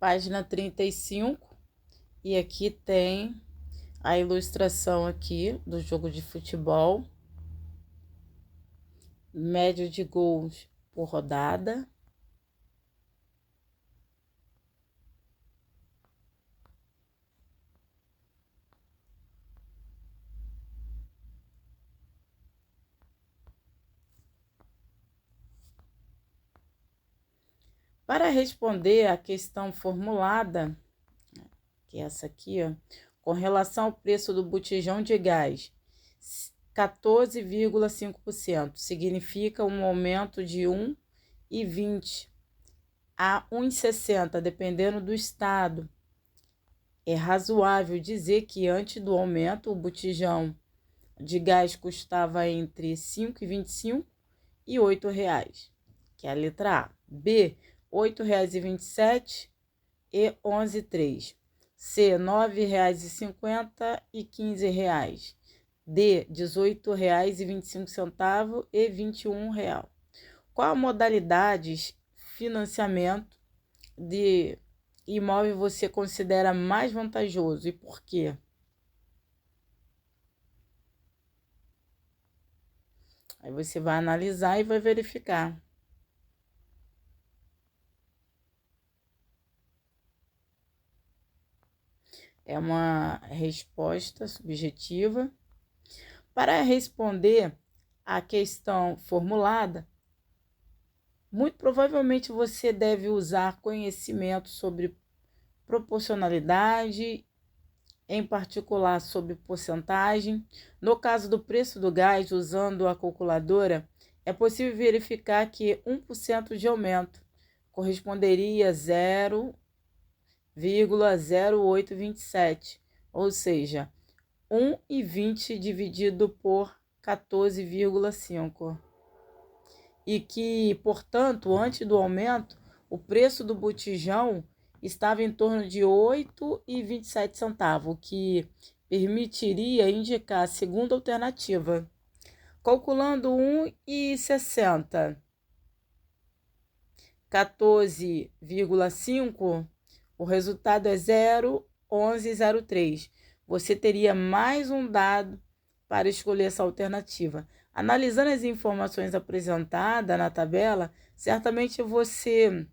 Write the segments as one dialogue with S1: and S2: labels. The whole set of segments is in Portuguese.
S1: página 35, e aqui tem a ilustração aqui do jogo de futebol, média de gols por rodada. Para responder a questão formulada, que é essa aqui, ó, com relação ao preço do botijão de gás, 14,5%, significa um aumento de 1,20 a 1,60, dependendo do estado. É razoável dizer que antes do aumento, o botijão de gás custava entre R$ 5,25 e R$ 8,00, que é a letra A. B, R$ 8,27 e R$ 11,03. C, R$ 9,50 e R$ 15,00. D, R$ 18,25 e R$ 21,00. Qual a modalidade de financiamento de imóvel você considera mais vantajoso e por quê? Aí você vai analisar e vai verificar. É uma resposta subjetiva. Para responder à questão formulada, muito provavelmente você deve usar conhecimento sobre proporcionalidade, em particular sobre porcentagem. No caso do preço do gás, usando a calculadora, é possível verificar que 1% de aumento corresponderia a 0,0827, ou seja, 1,20 dividido por 14,5. E que, portanto, antes do aumento, o preço do botijão estava em torno de R$ 8,27, o que permitiria indicar a segunda alternativa. Calculando 1,60, 14,5, o resultado é 0,1103. Você teria mais um dado para escolher essa alternativa. Analisando as informações apresentadas na tabela, certamente você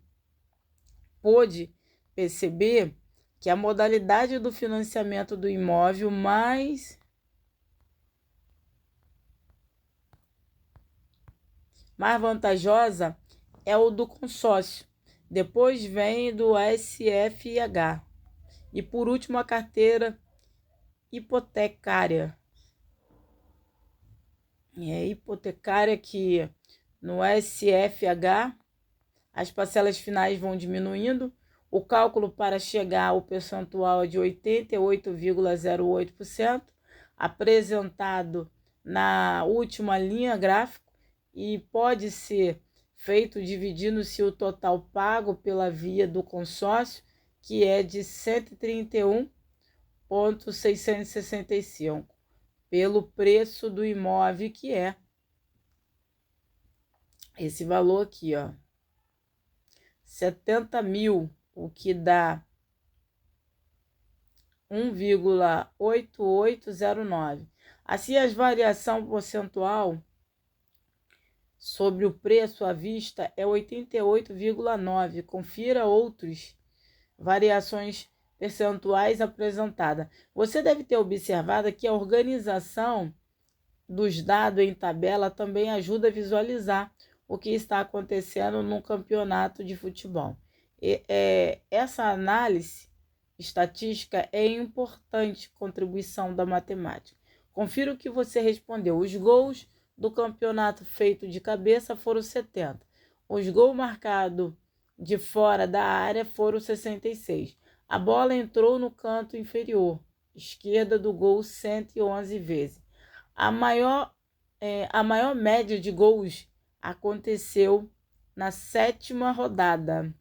S1: pôde perceber que a modalidade do financiamento do imóvel mais vantajosa é o do consórcio. Depois vem do SFH. E por último, a carteira hipotecária. E a hipotecária que no SFH as parcelas finais vão diminuindo. O cálculo para chegar ao percentual é de 88,08%, apresentado na última linha gráfica, e pode ser feito dividindo-se o total pago pela via do consórcio, que é de 131,665, pelo preço do imóvel, que é esse valor aqui, ó, 70 mil, o que dá 1,8809. Assim, a variação percentual sobre o preço à vista é 88,9. Confira outras variações percentuais apresentadas. Você deve ter observado que a organização dos dados em tabela também ajuda a visualizar o que está acontecendo no campeonato de futebol. Essa análise estatística é importante contribuição da matemática. Confira o que você respondeu. Os gols do campeonato feito de cabeça foram 70. Os gols marcados de fora da área foram 66. A bola entrou no canto inferior esquerda do gol 111 vezes. A maior média de gols aconteceu na 7ª rodada.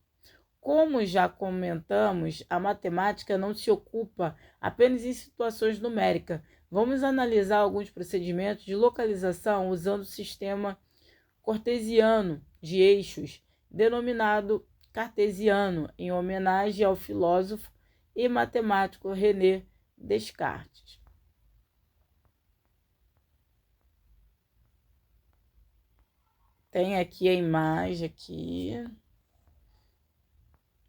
S1: Como já comentamos, a matemática não se ocupa apenas em situações numéricas. Vamos analisar alguns procedimentos de localização usando o sistema cartesiano de eixos, denominado cartesiano, em homenagem ao filósofo e matemático René Descartes. Tem aqui a imagem aqui,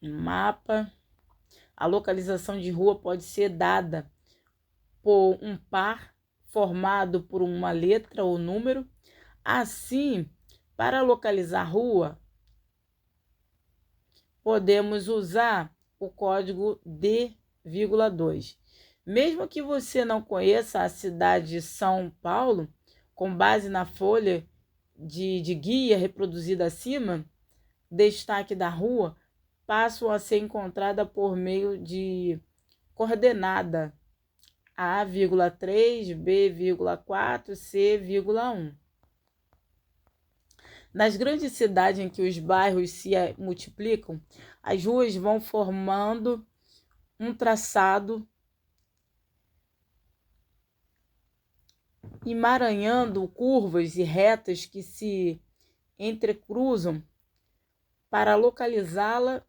S1: um mapa. A localização de rua pode ser dada por um par formado por uma letra ou número. Assim, para localizar rua, podemos usar o código D,2. Mesmo que você não conheça a cidade de São Paulo, com base na folha de guia reproduzida acima, destaque da rua passam a ser encontrada por meio de coordenada A,3, B,4, C,1. Nas grandes cidades em que os bairros se multiplicam, as ruas vão formando um traçado, emaranhando curvas e retas que se entrecruzam. Para localizá-la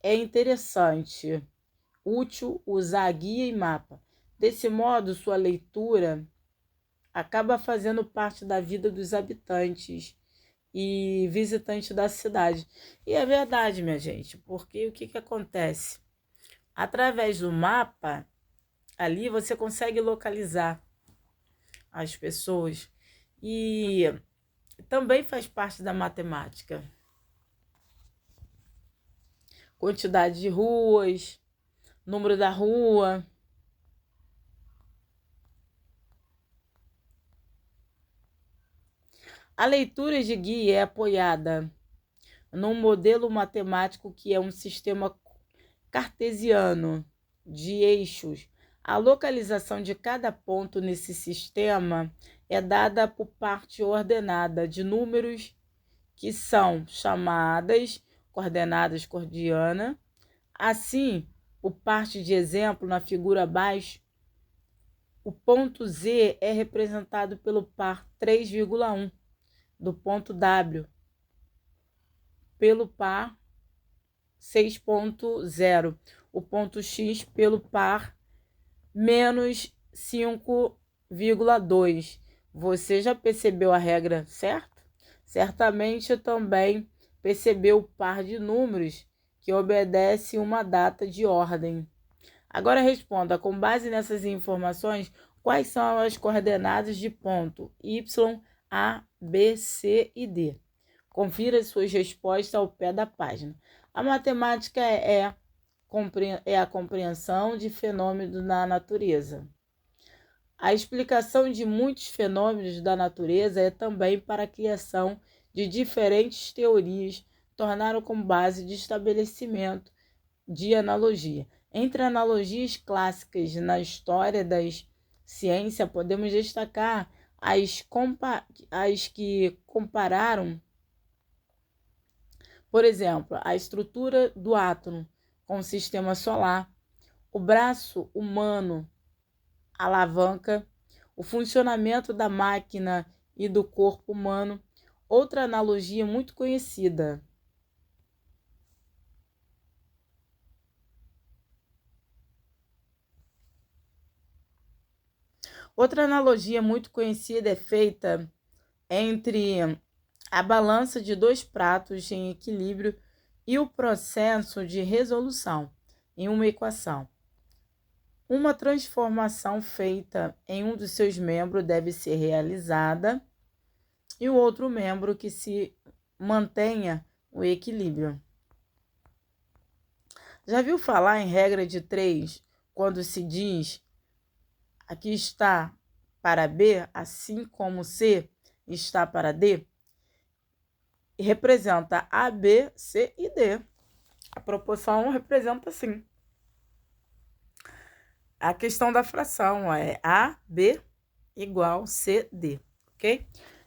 S1: é interessante, útil usar guia e mapa. Desse modo, sua leitura acaba fazendo parte da vida dos habitantes e visitantes da cidade. E é verdade, minha gente, porque o que acontece? Através do mapa, ali você consegue localizar as pessoas e também faz parte da matemática. Quantidade de ruas, número da rua. A leitura de guia é apoiada num modelo matemático que é um sistema cartesiano de eixos. A localização de cada ponto nesse sistema é dada por parte ordenada de números que são chamadas coordenadas coordianas. Assim, por parte de exemplo, na figura abaixo, o ponto Z é representado pelo par 3,1 do ponto W, pelo par 6,0, o ponto X pelo par menos 5,2. Você já percebeu a regra, certo? Certamente também percebeu o par de números que obedece uma data de ordem. Agora responda, com base nessas informações, quais são as coordenadas de ponto Y, A, B, C e D. Confira suas respostas ao pé da página. A matemática é a compreensão de fenômenos na natureza. A explicação de muitos fenômenos da natureza é também para a criação de diferentes teorias, tornaram como base de estabelecimento de analogia. Entre analogias clássicas na história das ciências, podemos destacar as que compararam, por exemplo, a estrutura do átomo com o sistema solar, o braço humano, a alavanca, o funcionamento da máquina e do corpo humano. Outra analogia muito conhecida. Outra analogia muito conhecida é feita entre a balança de dois pratos em equilíbrio e o processo de resolução em uma equação. Uma transformação feita em um dos seus membros deve ser realizada e o outro membro que se mantenha o equilíbrio. Já viu falar em regra de 3, quando se diz aqui está para B, assim como C está para D? Representa A, B, C e D. A proporção representa assim. A questão da fração é A, B igual C, D, ok?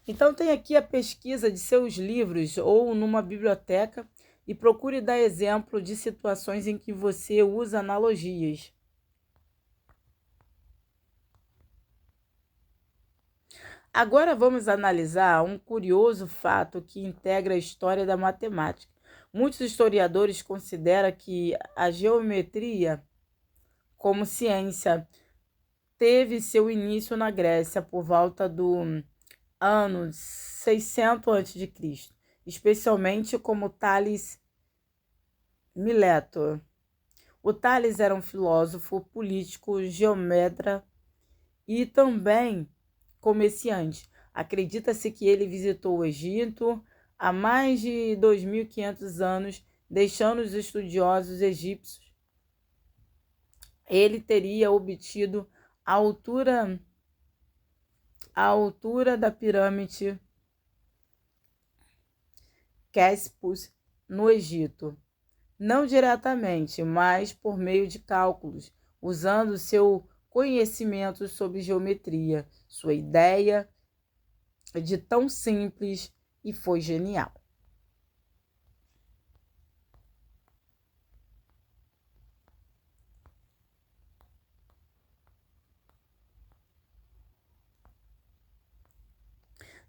S1: Então, tem aqui a pesquisa de seus livros ou numa biblioteca e procure dar exemplo de situações em que você usa analogias. Agora vamos analisar um curioso fato que integra a história da matemática. Muitos historiadores consideram que a geometria como ciência teve seu início na Grécia por volta do ano 600 a.C., especialmente como Tales Mileto. O Tales era um filósofo, político, geometra e também comerciante. Acredita-se que ele visitou o Egito há mais de 2.500 anos, deixando os estudiosos egípcios. Ele teria obtido a altura da pirâmide Kéops no Egito, não diretamente, mas por meio de cálculos, usando seu conhecimento sobre geometria. Sua ideia de tão simples e foi genial.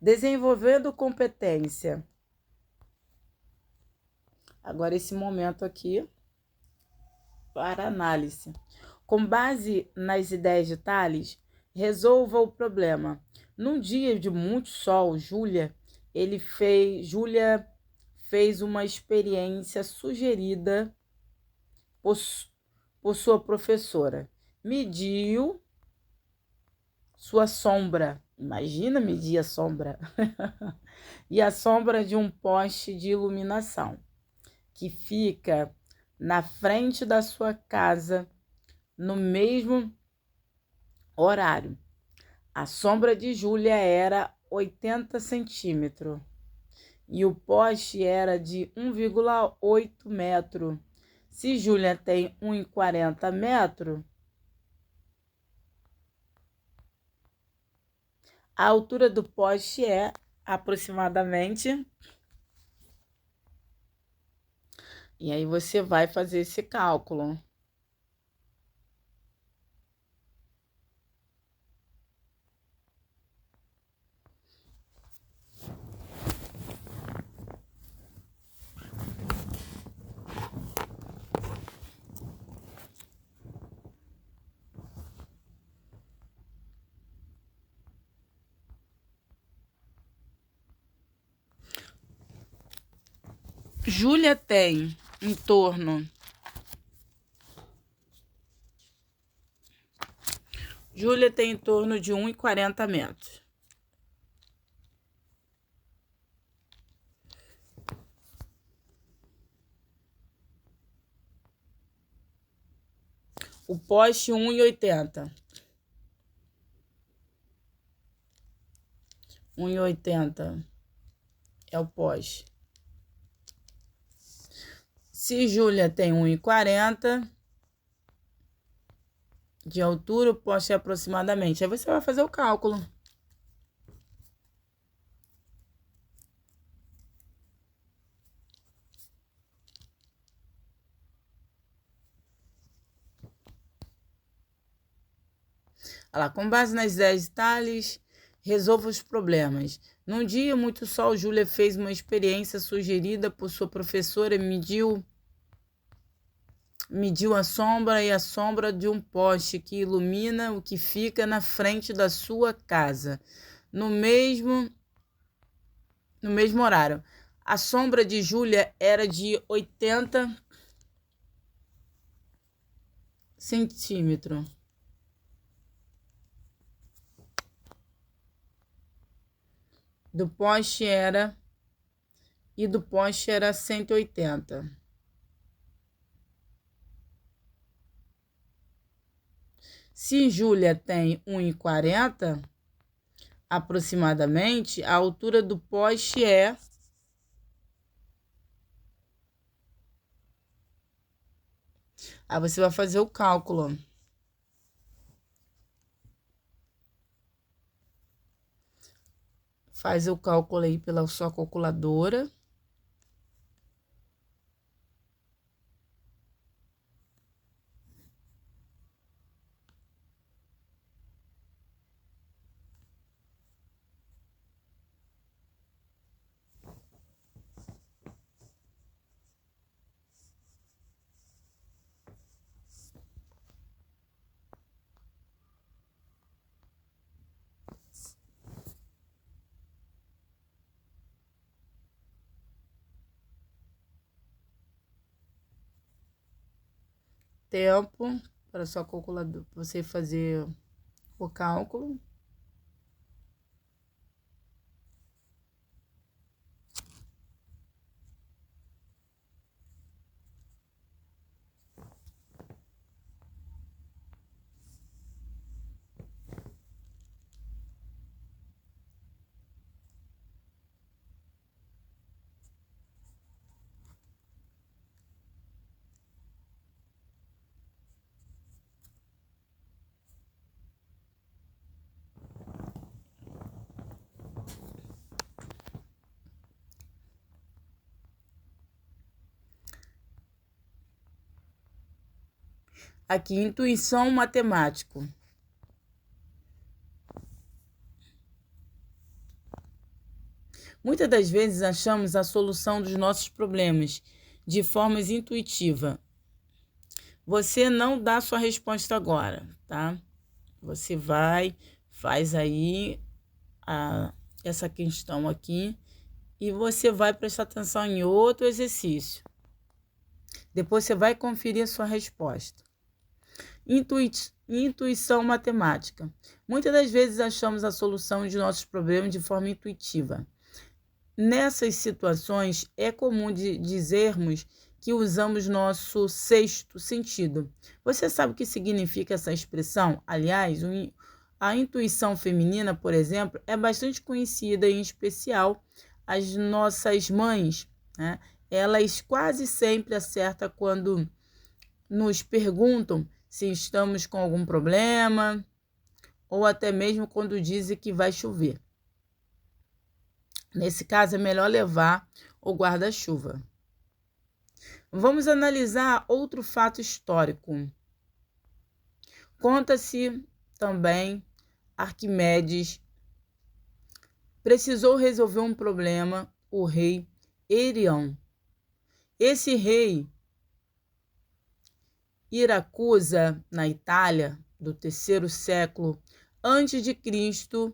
S1: Desenvolvendo competência. Agora esse momento aqui para análise. Com base nas ideias de Tales, resolva o problema. Num dia de muito sol, Júlia fez uma experiência sugerida por sua professora. Mediu sua sombra. Imagina medir a sombra. E a sombra de um poste de iluminação que fica na frente da sua casa no mesmo horário. A sombra de Júlia era 80 centímetros e o poste era de 1,8 metro. Se Júlia tem 1,40 metros, a altura do poste é aproximadamente. E aí você vai fazer esse cálculo. Júlia tem em torno de 1,40 metros. O poste 1,80. 1,80 é o poste. Se Júlia tem 1,40 de altura, o poste é aproximadamente. Aí você vai fazer o cálculo. Olha lá, com base nas ideias de Tales, resolva os problemas. Num dia muito sol, Júlia fez uma experiência sugerida por sua professora e mediu a sombra de um poste que ilumina o que fica na frente da sua casa, no mesmo horário. A sombra de Júlia era de 80 centímetros. Do poste era 180. Se Júlia tem 1,40 aproximadamente, a altura do poste é Aí você vai fazer o cálculo. Faz o cálculo aí pela sua calculadora. tempo para sua calculadora, para você fazer o cálculo. Aqui, intuição matemático. Muitas das vezes achamos a solução dos nossos problemas de forma intuitiva. Você não dá sua resposta agora, tá? Você faz aí essa questão aqui e você vai prestar atenção em outro exercício. Depois você vai conferir a sua resposta. Intuição matemática. Muitas das vezes achamos a solução de nossos problemas de forma intuitiva. Nessas situações, é comum dizermos que usamos nosso sexto sentido. Você sabe o que significa essa expressão? Aliás, a intuição feminina, por exemplo, é bastante conhecida, em especial as nossas mães, né? Elas quase sempre acertam quando nos perguntam se estamos com algum problema ou até mesmo quando dizem que vai chover. Nesse caso, é melhor levar o guarda-chuva. Vamos analisar outro fato histórico. Conta-se também Arquimedes precisou resolver um problema, o rei Hirion. Esse rei Iracusa, na Itália, do terceiro século antes de Cristo,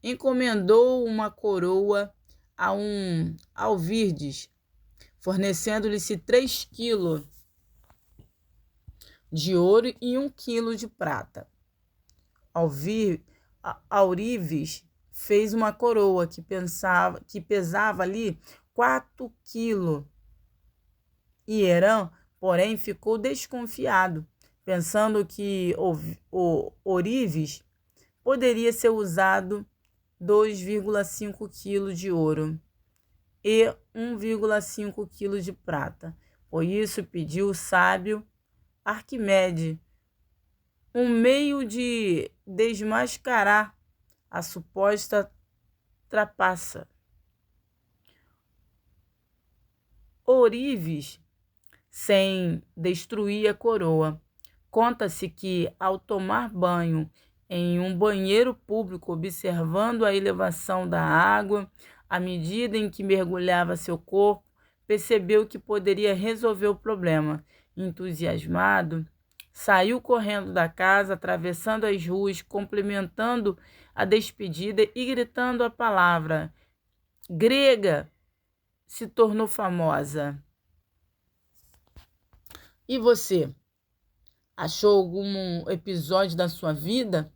S1: encomendou uma coroa a um Alvírides, fornecendo-lhe 3 quilos de ouro e 1 quilo de prata. Aurives fez uma coroa que pesava ali 4 quilos. E Herã, porém, ficou desconfiado, pensando que o ourives poderia ser usado 2,5 kg de ouro e 1,5 kg de prata. Por isso pediu o sábio Arquimedes um meio de desmascarar a suposta trapaça. Ourives, sem destruir a coroa. Conta-se que, ao tomar banho em um banheiro público, observando a elevação da água, à medida em que mergulhava seu corpo, percebeu que poderia resolver o problema. Entusiasmado, saiu correndo da casa, atravessando as ruas, complementando a despedida e gritando a palavra grega, se tornou famosa. E você? Achou algum episódio da sua vida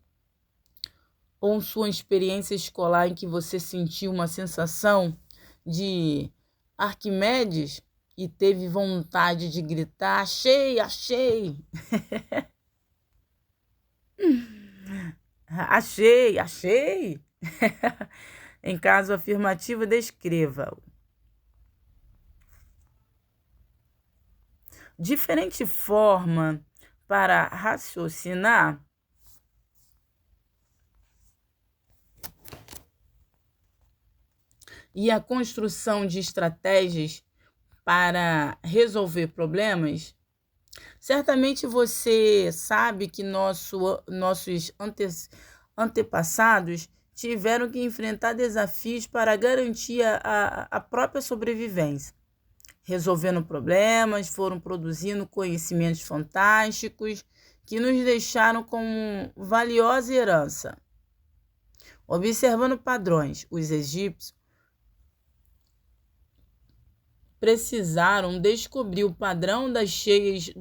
S1: ou sua experiência escolar em que você sentiu uma sensação de Arquimedes e teve vontade de gritar: achei, achei! Achei, achei! Em caso afirmativo, descreva-o. Diferente forma para raciocinar e a construção de estratégias para resolver problemas. Certamente você sabe que nossos antepassados tiveram que enfrentar desafios para garantir a própria sobrevivência. Resolvendo problemas, foram produzindo conhecimentos fantásticos que nos deixaram com valiosa herança. Observando padrões, os egípcios precisaram descobrir o padrão das cheias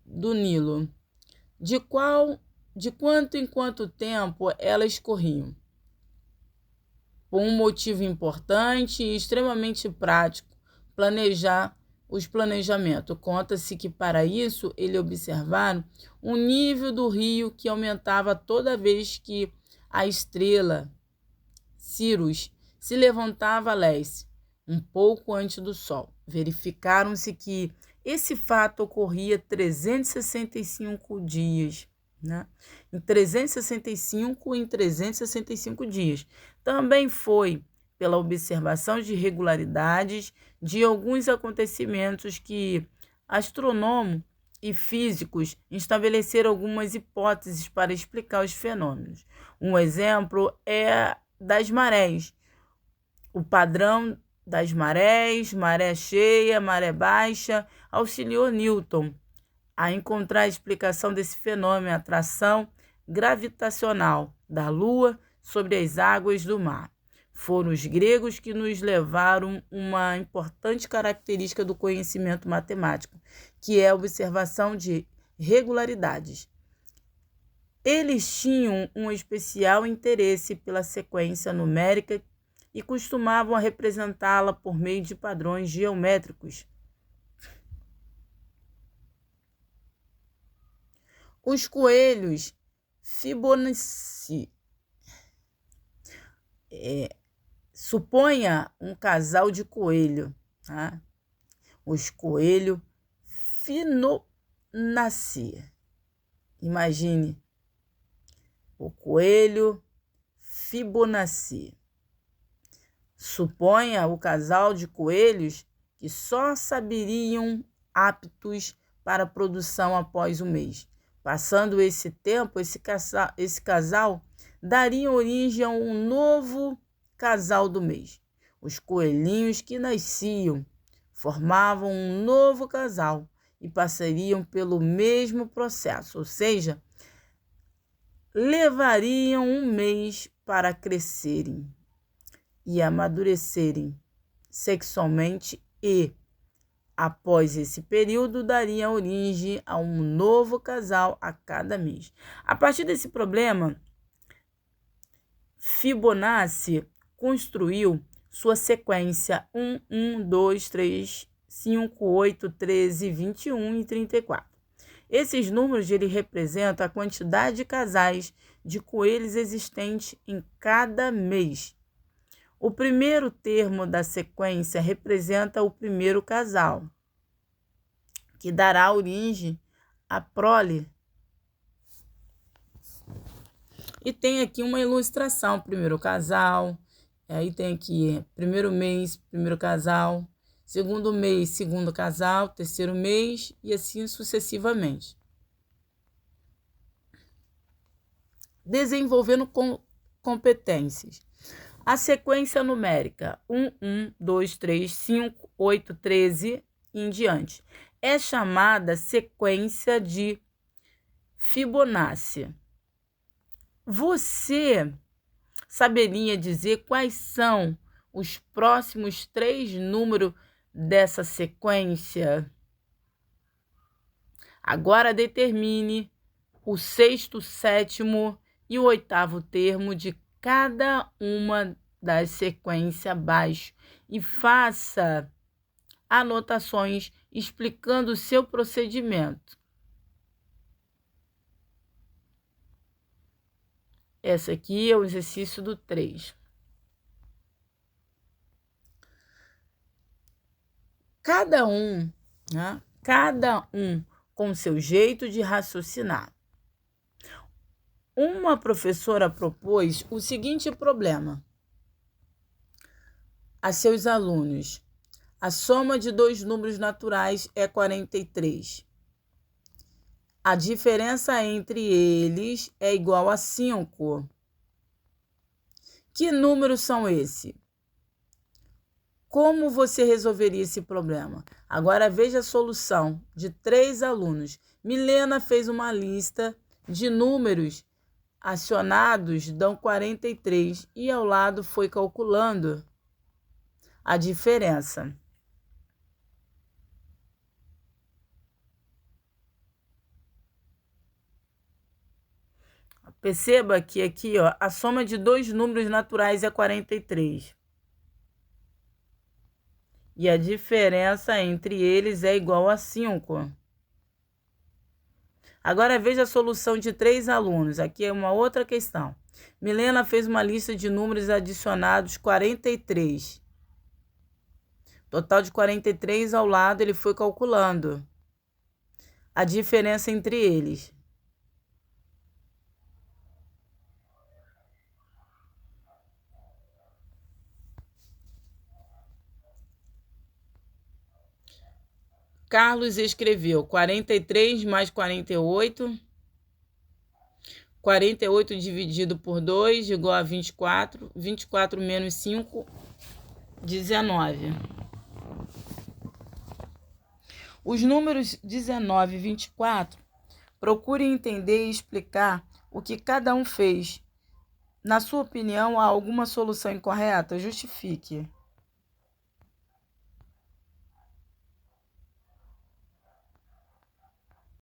S1: do Nilo. De quanto em quanto tempo elas escorriam? Por um motivo importante e extremamente prático, os planejamentos. Conta-se que para isso eles observaram o nível do rio que aumentava toda vez que a estrela Sirius se levantava a leste, um pouco antes do Sol. Verificaram-se que esse fato ocorria 365 dias, né? Em 365 dias. Também foi pela observação de irregularidades de alguns acontecimentos que astrônomos e físicos estabeleceram algumas hipóteses para explicar os fenômenos. Um exemplo é das marés. O padrão das marés, maré cheia, maré baixa, auxiliou Newton a encontrar a explicação desse fenômeno, a atração gravitacional da Lua sobre as águas do mar. Foram os gregos que nos levaram uma importante característica do conhecimento matemático, que é a observação de regularidades. Eles tinham um especial interesse pela sequência numérica e costumavam representá-la por meio de padrões geométricos. Os coelhos Fibonacci. Suponha um casal de coelho, tá? Os coelhos Fibonacci. Imagine o coelho Fibonacci. Suponha o casal de coelhos que só saberiam aptos para a produção após o mês. Passando esse tempo, esse casal daria origem a um novo casal do mês. Os coelhinhos que nasciam formavam um novo casal e passariam pelo mesmo processo, ou seja, levariam um mês para crescerem e amadurecerem sexualmente e, após esse período, daria origem a um novo casal a cada mês. A partir desse problema, Fibonacci construiu sua sequência 1, 1, 2, 3, 5, 8, 13, 21 e 34. Esses números ele representam a quantidade de casais de coelhos existentes em cada mês. O primeiro termo da sequência representa o primeiro casal, que dará origem à prole. E tem aqui uma ilustração: primeiro casal, aí tem aqui primeiro mês, primeiro casal, segundo mês, segundo casal, terceiro mês e assim sucessivamente. Desenvolvendo competências. A sequência numérica 1, 1, 2, 3, 5, 8, 13 e em diante é chamada sequência de Fibonacci. Você saberia dizer quais são os próximos 3 números dessa sequência? Agora determine o sexto, sétimo e o oitavo termo de cada uma das sequências abaixo e faça anotações explicando o seu procedimento. Essa aqui é o exercício do 3. Cada um com seu jeito de raciocinar. Uma professora propôs o seguinte problema a seus alunos: a soma de 2 números naturais é 43. A diferença entre eles é igual a 5. Que números são esses? Como você resolveria esse problema? Agora veja a solução de 3 alunos. Milena fez uma lista de números acionados, dão 43, e ao lado foi calculando a diferença. Perceba que aqui, ó, a soma de dois números naturais é 43. E a diferença entre eles é igual a 5. Agora veja a solução de 3 alunos. Aqui é uma outra questão. Milena fez uma lista de números adicionados 43. Total de 43 ao lado, ele foi calculando a diferença entre eles. Carlos escreveu 43 mais 48. 48 dividido por 2 igual a 24. 24 menos 5, 19. Os números 19 e 24, procure entender e explicar o que cada um fez. Na sua opinião, há alguma solução incorreta? Justifique.